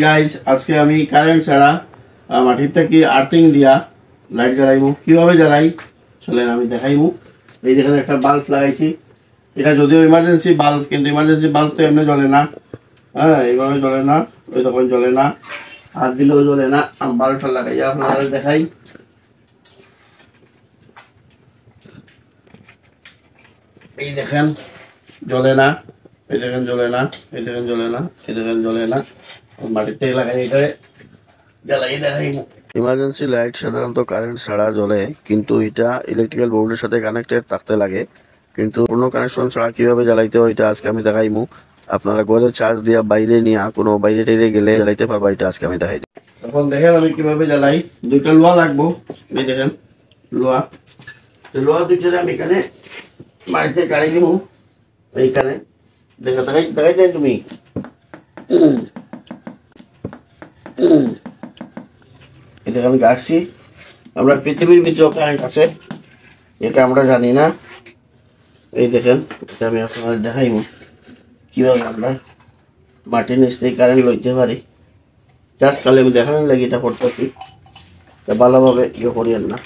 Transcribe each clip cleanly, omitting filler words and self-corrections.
Guys আজকে আমি current ছাড়া মাটির থেকে আর্থিং দিয়া লাইট জ্বালাইমু। কিভাবে জ্বালাই চলেন আমি দেখাইমু। এই দেখেন একটা বাল্ব লাগাইছি, এটা যদিও ইমার্জেন্সি বাল্ব, কিন্তু ইমার্জেন্সি বাল্ব তো এমনি জ্বলে না। হ্যাঁ, এইভাবে জ্বলে না, ওই তখন জ্বলে না, হাত দিলেও জ্বলে না। আমি বাল্বটা লাগাই আপনাদের দেখাই। এই দেখেন জ্বলে না, এই দেখেন জ্বলে না, এই দেখেন জ্বলে না, এই দেখেন জ্বলে না। মাটির থেকে লাগাই এটা জ্বালাই দেখাই। ইমার্জেন্সি লাইট সাধারণত কারেন্ট ছাড়া জ্বলে, কিন্তু এটা ইলেকট্রিক্যাল বোর্ডের সাথে কানেক্টেড থাকতে লাগে। কিন্তু কোনো কানেকশন ছাড়া কিভাবে জ্বালাইতে হয় এটা আজকে আমি দেখাইমু। আপনারা ঘরে চার্জ দিয়া বাইরে নিয়ে কোনো বাইরে টাইরে গেলে জ্বালাইতে পারবা, এটা আজকে আমি দেখাই। এখন দেখেন আমি কিভাবে জ্বালাই। দুইটা লোহা লাগবো, এই দেখেন লোহা। লোহা দুইটা আমি এখানে বাড়িতে গাড়ি দিব। এইখানে দেখা দেখাই দেখাই দেন তুমি। এটা আমি গাড়ছি। আমরা পৃথিবীর ভিতরেও কারেন্ট আছে, এটা আমরা জানি না। এই দেখেন, এটা আমি আপনাদের দেখাইব কিভাবে আমরা মাটির নিচ থেকে কারেন্ট লইতে পারি। জাস্ট খালি আমি দেখানোর লাগে এটা করতেছি, ভালোভাবে ইয়ে করিয়েন না।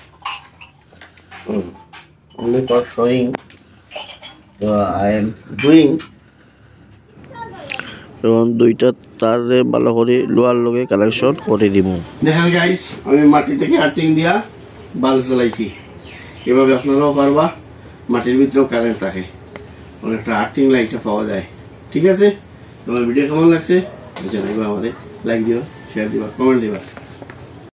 only for showing, so I am doing। এবং দুইটা তারে ভালো করে লোহার লগে কানেকশন করে দিব। দেখেন গাইস, আমি মাটি থেকে আর্থিং দিয়া বাল্ব জ্বালাইছি। এভাবে আপনারাও পারবা, মাটির ভিতরেও কারেন্ট থাকে, অনেকটা আর্থিং লাইটটা পাওয়া যায়। ঠিক আছে, তোমার ভিডিও কেমন লাগছে জানাইবা, আমাদের লাইক দিবা, শেয়ার দিবা, কমেন্ট দিবা।